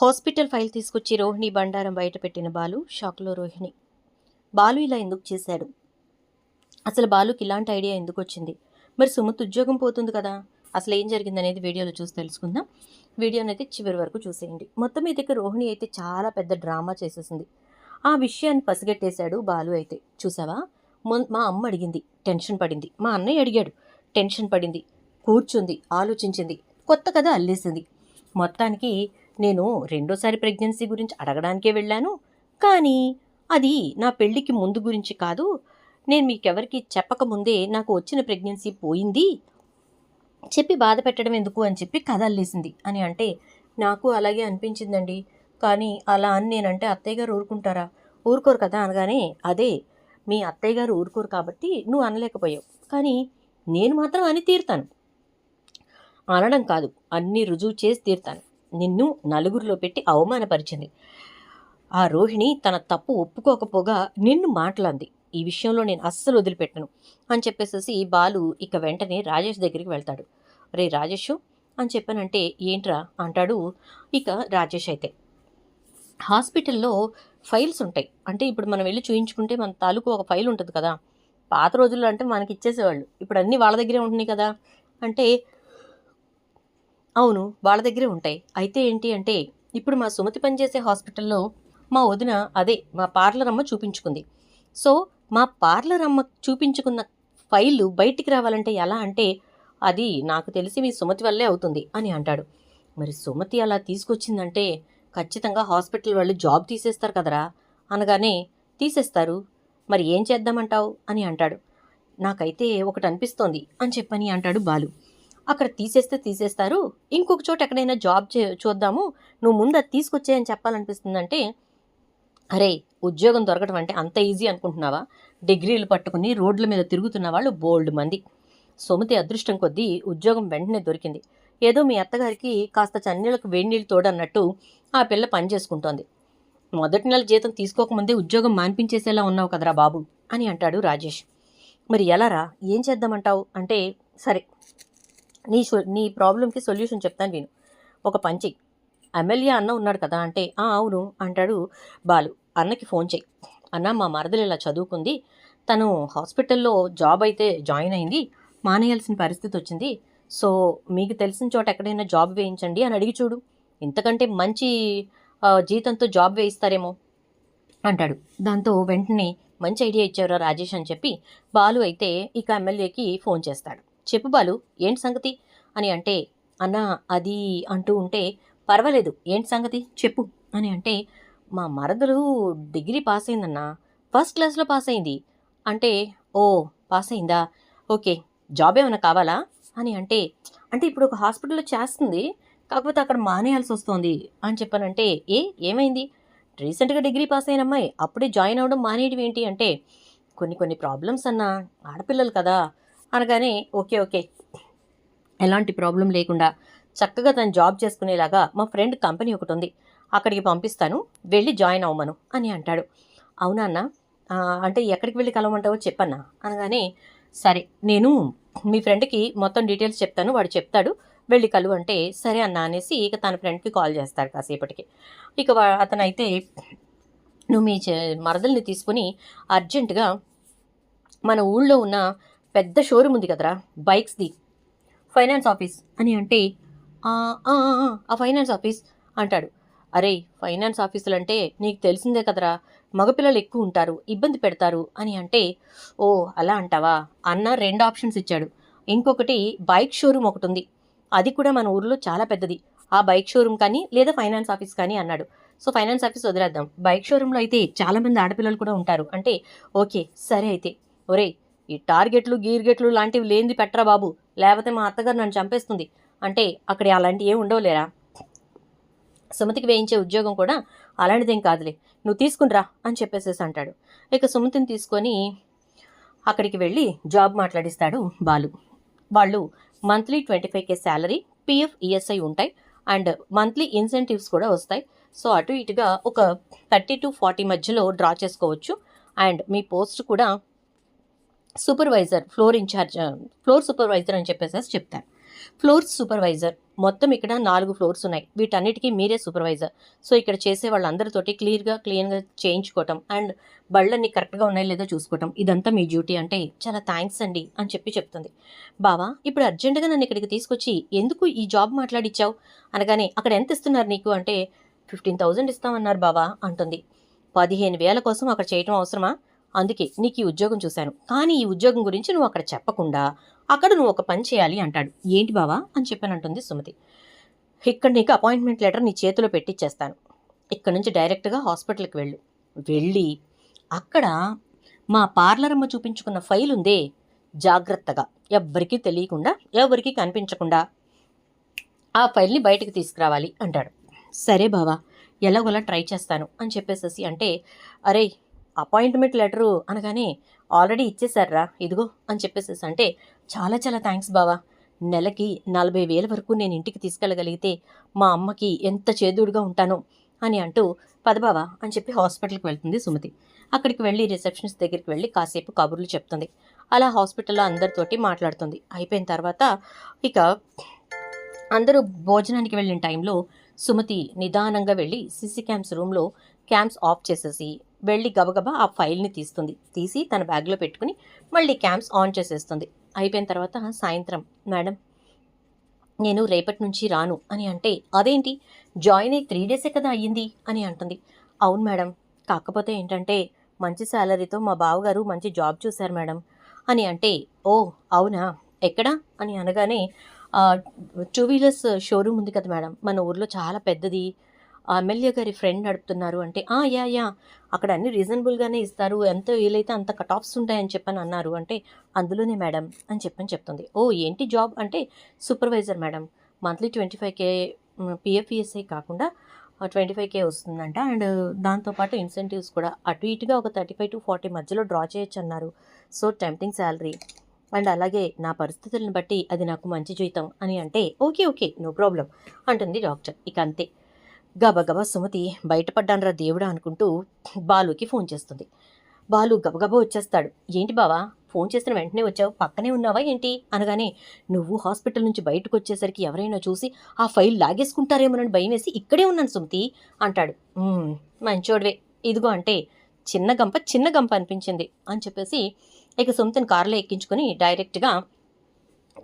Hospital file తీసుకొచ్చి రోహిణి బండారం బయట పెట్టిన బాలు షాక్లో. రోహిణి, బాలు ఇలా ఎందుకు చేశాడు? అసలు బాలుకి ఇలాంటి ఐడియా ఎందుకు వచ్చింది? మరి సుమత్ ఉద్యోగం పోతుంది కదా, అసలు ఏం జరిగిందనేది వీడియోలో చూసి తెలుసుకుందాం. వీడియోని అయితే చివరి వరకు చూసేయండి. మొత్తం అయితే రోహిణి అయితే చాలా పెద్ద డ్రామా చేసేసింది. ఆ విషయాన్ని పసిగట్టేశాడు బాలు అయితే. చూసావా, మా అమ్మ అడిగింది, టెన్షన్ పడింది. మా అన్నయ్య అడిగాడు, టెన్షన్ పడింది. కూర్చుంది, ఆలోచించింది, కొత్త కథ అల్లేసింది. మొత్తానికి నేను రెండోసారి ప్రెగ్నెన్సీ గురించి అడగడానికే వెళ్ళాను, కానీ అది నా పెళ్ళికి ముందు గురించి కాదు. నేను మీకెవరికి చెప్పకముందే నాకు వచ్చిన ప్రెగ్నెన్సీ పోయింది, చెప్పి బాధ పెట్టడం ఎందుకు అని చెప్పి కథ అల్లేసింది అని అంటే, నాకు అలాగే అనిపించిందండి. కానీ అలా అని నేనంటే అత్తయ్య గారు ఊరుకుంటారా? ఊరుకోరు కదా అనగానే, అదే మీ అత్తయ్య గారు ఊరుకోరు కాబట్టి నువ్వు అనలేకపోయావు, కానీ నేను మాత్రం అని తీరుతాను. అనడం కాదు, అన్నీ రుజువు చేసి తీరుతాను. నిన్ను నలుగురిలో పెట్టి అవమానపరిచింది ఆ రోహిణి. తన తప్పు ఒప్పుకోకపోగా నిన్ను మాట్లాడింది. ఈ విషయంలో నేను అస్సలు వదిలిపెట్టను అని చెప్పేసేసి బాలు ఇక వెంటనే రాజేష్ దగ్గరికి వెళ్తాడు. రే రాజేష్ అని చెప్పానంటే, ఏంట్రా అంటాడు. ఇక రాజేష్ అయితే హాస్పిటల్లో ఫైల్స్ ఉంటాయి. అంటే ఇప్పుడు మనం వెళ్ళి చూయించుకుంటే మన తాలూకు ఒక ఫైల్ ఉంటుంది కదా. పాత రోజుల్లో అంటే మనకి ఇచ్చేసేవాళ్ళు, ఇప్పుడు అన్నీ వాళ్ళ దగ్గరే ఉంటున్నాయి కదా అంటే, అవును వాళ్ళ దగ్గరే ఉంటాయి. అయితే ఏంటి అంటే, ఇప్పుడు మా సుమతి పనిచేసే హాస్పిటల్లో మా వదిన, అదే మా పార్లర్ అమ్మ చూపించుకుంది. సో మా పార్లర్ అమ్మ చూపించుకున్న ఫైళ్ళు బయటికి రావాలంటే ఎలా అంటే, అది నాకు తెలిసి మీ సుమతి వల్లే అవుతుంది అని అంటాడు. మరి సుమతి అలా తీసుకొచ్చిందంటే ఖచ్చితంగా హాస్పిటల్ వాళ్ళు జాబ్ తీసేస్తారు కదరా అనగానే, తీసేస్తారు, మరి ఏం చేద్దామంటావు అని అంటాడు. నాకైతే ఒకటి అనిపిస్తోంది అని చెప్పని అంటాడు బాలు. అక్కడ తీసేస్తే తీసేస్తారు, ఇంకొక చోట ఎక్కడైనా జాబ్ చూద్దాము, నువ్వు ముందు అది తీసుకొచ్చేయని చెప్పాలనిపిస్తుందంటే, అరే ఉద్యోగం దొరకడం అంటే అంత ఈజీ అనుకుంటున్నావా? డిగ్రీలు పట్టుకుని రోడ్ల మీద తిరుగుతున్న వాళ్ళు బోల్డ్ మంది. సుమతి అదృష్టం కొద్దీ ఉద్యోగం వెంటనే దొరికింది. ఏదో మీ అత్తగారికి కాస్త చన్నీళ్ళకు వేడినీళ్ళు తోడన్నట్టు ఆ పిల్ల పని చేసుకుంటోంది. మొదటి నెల జీతం తీసుకోకముందే ఉద్యోగం మాన్పించేసేలా ఉన్నావు కదరా బాబు అని అంటాడు రాజేష్. మరి ఎలారా, ఏం చేద్దామంటావు అంటే, సరే నీ ప్రాబ్లంకి సొల్యూషన్ చెప్తాను విను. ఒక పంచి, ఎమ్మెల్యే అన్న ఉన్నాడు కదా అంటే, అవును అంటాడు బాలు. అన్నకి ఫోన్ చెయ్యి. అన్న మా మరదలు ఇలా చదువుకుంది, తను హాస్పిటల్లో జాబ్ అయితే జాయిన్ అయింది, మానేయాల్సిన పరిస్థితి వచ్చింది. సో మీకు తెలిసిన చోట ఎక్కడైనా జాబ్ వేయించండి అని అడిగి చూడు, ఇంతకంటే మంచి జీతంతో జాబ్ వేయిస్తారేమో అంటాడు. దాంతో వెంటనే మంచి ఐడియా ఇచ్చారా రాజేష్ అని చెప్పి బాలు అయితే ఇక ఎమ్మెల్యేకి ఫోన్ చేస్తాడు. చెప్పు బాలు, ఏంటి సంగతి అని అంటే, అన్న అది అంటూ ఉంటే, పర్వాలేదు ఏంటి సంగతి చెప్పు అని అంటే, మా మరదలు డిగ్రీ పాస్ అయిందన్నా, ఫస్ట్ క్లాస్లో పాస్ అయింది అంటే, ఓ పాస్ అయిందా, ఓకే జాబ్ ఏమైనా కావాలా అని అంటే, అంటే ఇప్పుడు ఒక హాస్పిటల్లో చేస్తుంది, కాకపోతే అక్కడ మానేయాల్సి వస్తుంది అని చెప్పానంటే, ఏమైంది, రీసెంట్గా డిగ్రీ పాస్ అయిన అమ్మాయి అప్పుడే జాయిన్ అవ్వడం మానేయడం ఏంటి అంటే, కొన్ని ప్రాబ్లమ్స్ అన్నా, ఆడపిల్లలు కదా అనగానే, ఓకే ఎలాంటి ప్రాబ్లం లేకుండా చక్కగా తను జాబ్ చేసుకునేలాగా మా ఫ్రెండ్ కంపెనీ ఒకటి ఉంది, అక్కడికి పంపిస్తాను, వెళ్ళి జాయిన్ అవ్వమను అని అంటాడు. అవునా అన్న, అంటే ఎక్కడికి వెళ్ళి కలవమంటావో చెప్పన్నా అనగానే, సరే నేను మీ ఫ్రెండ్కి మొత్తం డీటెయిల్స్ చెప్తాను, వాడు చెప్తాడు, వెళ్ళి కలువు అంటే, సరే అన్న అనేసి ఇక తన ఫ్రెండ్కి కాల్ చేస్తాడు కాసేపటికి. ఇక అతనైతే, నువ్వు మీ మరదల్ని తీసుకుని అర్జెంటుగా మన ఊళ్ళో ఉన్న పెద్ద షోరూమ్ ఉంది కదరా బైక్స్ది, ఫైనాన్స్ ఆఫీస్ అని అంటే, ఆ ఫైనాన్స్ ఆఫీస్ అంటాడు. అరే ఫైనాన్స్ ఆఫీసులు అంటే నీకు తెలిసిందే కదరా, మగపిల్లలు ఎక్కువ ఉంటారు, ఇబ్బంది పెడతారు అని అంటే, ఓ అలా అంటావా అన్న. 2 ఆప్షన్స్ ఇచ్చాడు. ఇంకొకటి బైక్ షోరూమ్ ఒకటి ఉంది, అది కూడా మన ఊర్లో చాలా పెద్దది, ఆ బైక్ షోరూమ్ కానీ లేదా ఫైనాన్స్ ఆఫీస్ కానీ అన్నాడు. సో ఫైనాన్స్ ఆఫీస్ వదిలేద్దాం, బైక్ షోరూంలో అయితే చాలామంది ఆడపిల్లలు కూడా ఉంటారు అంటే, ఓకే సరే అయితే, ఒరే ఈ టార్గెట్లు గీర్గెట్లు లాంటివి లేనిది పెట్టరా బాబు, లేకపోతే మా అత్తగారు నన్ను చంపేస్తుంది అంటే, అక్కడ అలాంటివి ఏమి ఉండవులేరా, సుమతికి వేయించే ఉద్యోగం కూడా అలాంటిదేం కాదులే, నువ్వు తీసుకునిరా అని చెప్పేసేసి అంటాడు. ఇక సుమతిని తీసుకొని అక్కడికి వెళ్ళి జాబ్ మాట్లాడిస్తాడు బాలు. వాళ్ళు monthly 25K salary, PF ESI ఉంటాయి, అండ్ మంత్లీ ఇన్సెంటివ్స్ కూడా వస్తాయి. సో అటు ఇటుగా ఒక 30 to 40 మధ్యలో డ్రా చేసుకోవచ్చు. అండ్ మీ పోస్ట్ కూడా supervisor, floor incharge, floor supervisor అని చెప్పేసి చెప్తారు. Floors supervisor. మొత్తం ఇక్కడ 4 ఫ్లోర్స్ ఉన్నాయి. వీటన్నిటికీ మీరే సూపర్వైజర్. సో ఇక్కడ చేసే వాళ్ళందరితోటి క్లీన్గా చేయించుకోవటం అండ్ బళ్ళన్నీ కరెక్ట్గా ఉన్నాయో లేదో చూసుకోవటం, ఇదంతా మీ డ్యూటీ అంటే చాలా థ్యాంక్స్ అండి అని చెప్తుంది. బావా ఇప్పుడు అర్జెంటుగా నన్ను ఇక్కడికి తీసుకొచ్చి ఎందుకు ఈ జాబ్ మాట్లాడిచ్చావు అనగానే, అక్కడ ఎంత ఇస్తున్నారు నీకు అంటే 15,000 ఇస్తామన్నారు బావా అంటుంది. 15,000 కోసం అక్కడ చేయటం అవసరమా? అందుకే నీకు ఈ ఉద్యోగం చూశాను, కానీ ఈ ఉద్యోగం గురించి నువ్వు అక్కడ చెప్పకుండా అక్కడ నువ్వు ఒక పని చేయాలి అంటాడు. ఏంటి బావా అని చెప్పానంటుంది సుమతి. ఇక్కడ నీకు అపాయింట్మెంట్ లెటర్ నీ చేతిలో పెట్టిచ్చేస్తాను. ఇక్కడ నుంచి డైరెక్ట్గా హాస్పిటల్కి వెళ్ళి అక్కడ మా పార్లరమ్మ చూపించుకున్న ఫైల్ ఉందే, జాగ్రత్తగా ఎవ్వరికీ తెలియకుండా ఎవరికీ కనిపించకుండా ఆ ఫైల్ని బయటకు తీసుకురావాలి అంటాడు. సరే బావా ఎలాగోలా ట్రై చేస్తాను అని చెప్పేసేసి అంటే, అరే అపాయింట్మెంట్ లెటరు అనగానే ఆల్రెడీ ఇచ్చేశారా ఇదిగో అని చెప్పేసేసి అంటే, చాలా చాలా థ్యాంక్స్ బావా, నెలకి 40,000 వరకు నేను ఇంటికి తీసుకెళ్ళగలిగితే మా అమ్మకి ఎంత చేదోడుగా ఉంటానో అని అంటూ పదబావా అని చెప్పి హాస్పిటల్కి వెళ్తుంది సుమతి. అక్కడికి వెళ్ళి రిసెప్షనిస్ట్ దగ్గరికి వెళ్ళి కాసేపు కబుర్లు చెప్తుంది. అలా హాస్పిటల్లో అందరితోటి మాట్లాడుతుంది. అయిపోయిన తర్వాత ఇక అందరూ భోజనానికి వెళ్ళిన టైంలో సుమతి నిదానంగా వెళ్ళి సీసీ క్యామ్స్ రూమ్లో క్యామ్స్ ఆఫ్ చేసేసి వెళ్ళి గబగబా ఆ ఫైల్ని తీసి తన బ్యాగ్లో పెట్టుకుని మళ్ళీ క్యామ్స్ ఆన్ చేసేస్తుంది. అయిపోయిన తర్వాత సాయంత్రం, మేడం నేను రేపటి నుంచి రాను అని అంటే, అదేంటి జాయిన్ అయ్యి 3 డేసే కదా అయ్యింది అని అంటుంది. అవును మేడం, కాకపోతే ఏంటంటే మంచి శాలరీతో మా బావగారు మంచి జాబ్ చూశారు మేడం అని అంటే, ఓ అవునా ఎక్కడా అని అనగానే, 2 వీలర్స్ షోరూమ్ ఉంది కదా మేడం, మన ఊర్లో చాలా పెద్దది, ఎమ్మెల్యే గారి ఫ్రెండ్ నడుపుతున్నారు అంటే, యా అక్కడ అన్ని రీజనబుల్గానే ఇస్తారు, ఎంత వీలైతే అంత కట్ ఆఫ్స్ ఉంటాయని చెప్పని అన్నారు అంటే, అందులోనే మేడం అని చెప్తుంది. ఓ ఏంటి జాబ్ అంటే, supervisor madam, monthly 25K PF ESI కాకుండా 25K వస్తుందంట, అండ్ దాంతోపాటు ఇన్సెంటివ్స్ కూడా అటు ఇటుగా ఒక 35 to 40 మధ్యలో డ్రా చేయొచ్చు అన్నారు. సో టెంప్టింగ్ శాలరీ అండ్ అలాగే నా పరిస్థితులను బట్టి అది నాకు మంచి జీతం అని అంటే, ఓకే నో ప్రాబ్లం అంటుంది డాక్టర్. ఇక అంతే, గబగబా సుమతి బయటపడ్డానరా దేవుడా అనుకుంటూ బాలుకి ఫోన్ చేస్తుంది. బాలు గబగబా వచ్చేస్తాడు. ఏంటి బావా ఫోన్ చేసిన వెంటనే వచ్చావు, పక్కనే ఉన్నావా ఏంటి అనగానే, నువ్వు హాస్పిటల్ నుంచి బయటకు వచ్చేసరికి ఎవరైనా చూసి ఆ ఫైల్ లాగేసుకుంటారేమోనని భయం వేసి ఇక్కడే ఉన్నాను సుమతి అంటాడు. మంచోడివే, ఇదిగో అంటే చిన్న గంప అనిపించింది అని చెప్పేసి ఇక సుమతిని కారులో ఎక్కించుకొని డైరెక్ట్గా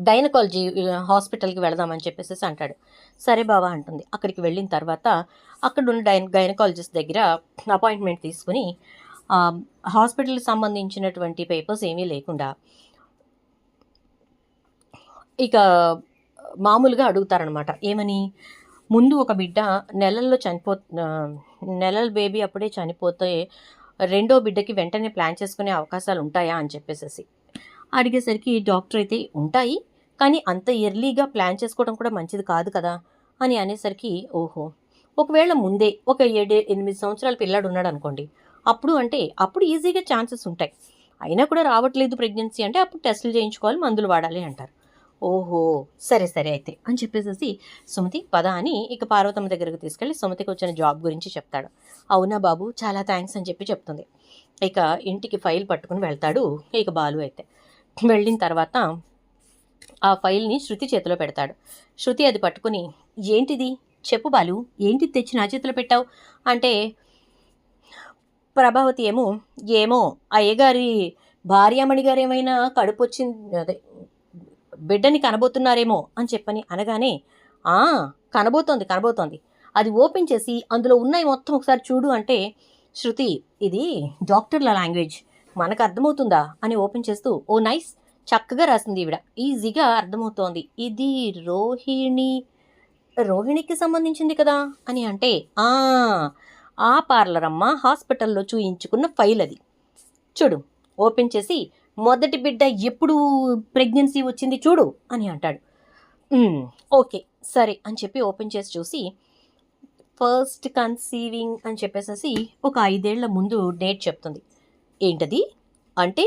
గైనకాలజీ హాస్పిటల్కి వెళదామని చెప్పేసి అంటాడు. సరే బావా అంటుంది. అక్కడికి వెళ్ళిన తర్వాత అక్కడ ఉన్న గైనకాలజిస్ట్ దగ్గర అపాయింట్మెంట్ తీసుకుని హాస్పిటల్కి సంబంధించినటువంటి పేపర్స్ ఏమీ లేకుండా ఇక మామూలుగా అడుగుతారనమాట. ఏమని, ముందు ఒక బిడ్డ నెలల బేబీ అప్పుడే చనిపోతే రెండో బిడ్డకి వెంటనే ప్లాన్ చేసుకునే అవకాశాలు ఉంటాయా అని చెప్పేసి అడిగేసరికి డాక్టర్ అయితే ఉంటాయి, కానీ అంత ఎర్లీగా ప్లాన్ చేసుకోవడం కూడా మంచిది కాదు కదా అని అనేసరికి, ఓహో ఒకవేళ ముందే ఒక 7-8 సంవత్సరాల పిల్లాడు ఉన్నాడు అనుకోండి, అప్పుడు ఈజీగా ఛాన్సెస్ ఉంటాయి. అయినా కూడా రావట్లేదు ప్రెగ్నెన్సీ అంటే అప్పుడు టెస్టులు చేయించుకోవాలి, మందులు వాడాలి అంటారు. ఓహో సరే అయితే అని చెప్పేసి సుమతి పద అని ఇక పార్వతమ్మ దగ్గరకు తీసుకెళ్ళి సుమతికి వచ్చిన జాబ్ గురించి చెప్తాడు. అవునా బాబు చాలా థ్యాంక్స్ అని చెప్తుంది. ఇక ఇంటికి ఫైల్ పట్టుకుని వెళ్తాడు. ఇక బాలు అయితే వెళ్ళిన తర్వాత ఆ ఫైల్ని శృతి చేతిలో పెడతాడు. శృతి అది పట్టుకుని, ఏంటిది చెప్పు బాలు, ఏంటి తెచ్చి నా చేతిలో పెట్టావు అంటే, ప్రభావతి ఏమో అయ్యగారి భార్యామణి గారు ఏమైనా కడుపు వచ్చింది, అదే బిడ్డని కనబోతున్నారేమో అని చెప్పని అనగానే, కనబోతోంది, అది ఓపెన్ చేసి అందులో ఉన్నాయి మొత్తం ఒకసారి చూడు అంటే, శృతి ఇది డాక్టర్ల లాంగ్వేజ్, మనకు అర్థమవుతుందా అని ఓపెన్ చేస్తూ, ఓ నైస్ చక్కగా రాసింది ఈవిడ, ఈజీగా అర్థమవుతోంది, ఇది రోహిణికి సంబంధించింది కదా అని అంటే, ఆ పార్లర్ అమ్మ హాస్పిటల్లో చూయించుకున్న ఫైల్ అది చూడు, ఓపెన్ చేసి మొదటి బిడ్డ ఎప్పుడు ప్రెగ్నెన్సీ వచ్చింది చూడు అని అంటాడు. ఓకే సరే అని చెప్పి ఓపెన్ చేసి చూసి, ఫస్ట్ కన్సీవింగ్ అని చెప్పేసి ఒక 5 ఏళ్ల ముందు డేట్ చెప్తుంది. ఏంటది అంటే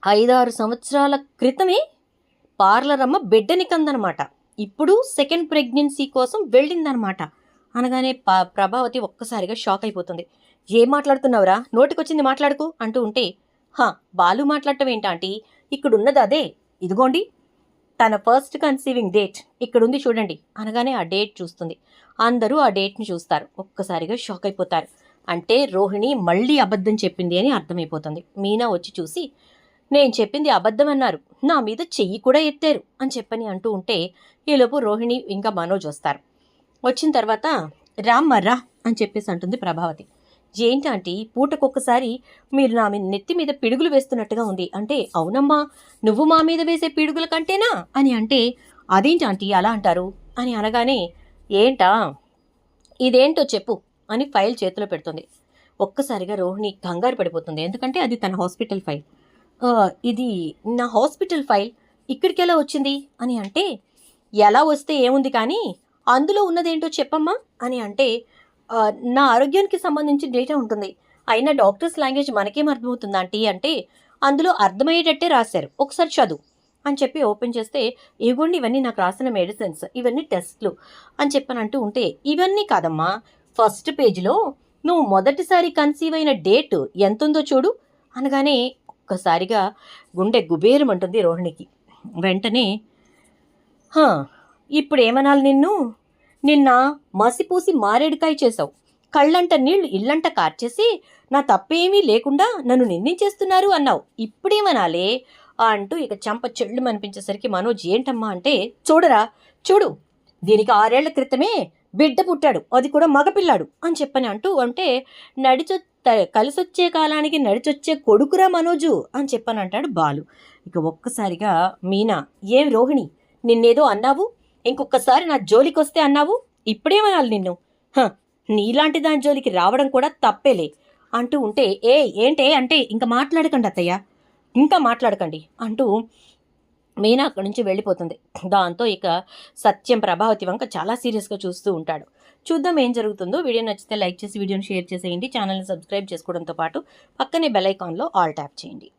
5-6 సంవత్సరాల క్రితమే పార్లర్ అమ్మ బిడ్డని కందనమాట, ఇప్పుడు సెకండ్ ప్రెగ్నెన్సీ కోసం వెళ్ళిందనమాట అనగానే ప్రభావతి ఒక్కసారిగా షాక్ అయిపోతుంది. ఏం మాట్లాడుతున్నావురా, నోటికొచ్చింది మాట్లాడుకు అంటూ ఉంటే, బాలు మాట్లాడటం ఏంటంటే, ఇక్కడున్నది అదే, ఇదిగోండి తన ఫస్ట్ కన్సీవింగ్ డేట్ ఇక్కడుంది చూడండి అనగానే ఆ డేట్ చూస్తుంది. అందరూ ఆ డేట్ని చూస్తారు. ఒక్కసారిగా షాక్ అయిపోతారు. అంటే రోహిణి మళ్ళీ అబద్ధం చెప్పింది అని అర్థమైపోతుంది. మీనా వచ్చి చూసి, నేను చెప్పింది అబద్ధం అన్నారు, నా మీద చెయ్యి కూడా ఎత్తారు అని చెప్పని అంటూ ఉంటే ఈలోపు రోహిణి ఇంకా మనోజ్ వస్తారు. వచ్చిన తర్వాత రామ్మర్రా అని చెప్పేసి అంటుంది ప్రభావతి. ఏంటంటే పూటకొక్కసారి మీరు నా నెత్తి మీద పిడుగులు వేస్తున్నట్టుగా ఉంది. అంటే అవునమ్మా, నువ్వు మా మీద వేసే పిడుగుల కంటేనా అని అంటే, అదేంటి అలా అంటారు అని అనగానే, ఏంటా ఇదేంటో చెప్పు అని ఫైల్ చేతిలో పెడుతుంది. ఒక్కసారిగా రోహిణి కంగారు పడిపోతుంది. ఎందుకంటే అది తన హాస్పిటల్ ఫైల్. ఇది నా హాస్పిటల్ ఫైల్ ఇక్కడికి ఎలా వచ్చింది అని అంటే, ఎలా వస్తే ఏముంది కానీ అందులో ఉన్నదేంటో చెప్పమ్మా అని అంటే, నా ఆరోగ్యానికి సంబంధించిన డేటా ఉంటుంది, అయినా డాక్టర్స్ లాంగ్వేజ్ మనకేం అర్థమవుతుంది ఆంటీ అంటే, అందులో అర్థమయ్యేటట్టే రాశారు, ఒకసారి చదువు అని చెప్పి ఓపెన్ చేస్తే, ఇవ్వండి ఇవన్నీ నాకు రాసిన మెడిసిన్స్, ఇవన్నీ టెస్ట్లు అని చెప్పని అంటూ ఉంటే, ఇవన్నీ కాదమ్మా, ఫస్ట్ పేజీలో నువ్వు మొదటిసారి కన్సీవ్ అయిన డేట్ ఎంతుందో చూడు అనగానే ఒక్కసారిగా గుండె గుబేరమంటుంది రోహిణికి. వెంటనే ఇప్పుడు ఏమనాలి నిన్న మసిపూసి మారేడుకాయ చేసావు, కళ్ళంట నీళ్లు ఇల్లంట కార్చేసి నా తప్పేమీ లేకుండా నన్ను నిందించేస్తున్నారు అన్నావు, ఇప్పుడేమనాలే అంటూ ఇక చెంప చెళ్ళు అనిపించేసరికి మనోజ్ ఏంటమ్మా అంటే, చూడు దీనికి 6 ఏళ్ల క్రితమే బిడ్డ పుట్టాడు, అది కూడా మగపిల్లాడు అని చెప్పని అంటూ అంటే, కలిసొచ్చే కాలానికి నడిచొచ్చే కొడుకురా మనోజు అని చెప్పని అంటాడు బాలు. ఇక ఒక్కసారిగా మీనా, ఏం రోహిణి నిన్నేదో అన్నావు, ఇంకొకసారి నా జోలికొస్తే అన్నావు, ఇప్పుడేమనాలి నిన్ను, నీలాంటి దాని జోలికి రావడం కూడా తప్పేలే అంటూ ఉంటే, ఏంటే అంటే, ఇంకా మాట్లాడకండి అత్తయ్య, ఇంకా మాట్లాడకండి అంటూ మీనా అక్కడి నుంచి వెళ్ళిపోతుంది. దాంతో ఇక సత్యం ప్రభావతి వంక చాలా సీరియస్గా చూస్తూ ఉంటాడు. చూద్దాం ఏం జరుగుతుందో. వీడియో నచ్చితే లైక్ చేసి వీడియోని షేర్ చేసేయండి. ఛానల్ని సబ్స్క్రైబ్ చేసుకోవడంతో పాటు పక్కనే బెల్ ఐకాన్లో ఆల్ ట్యాప్ చేయండి.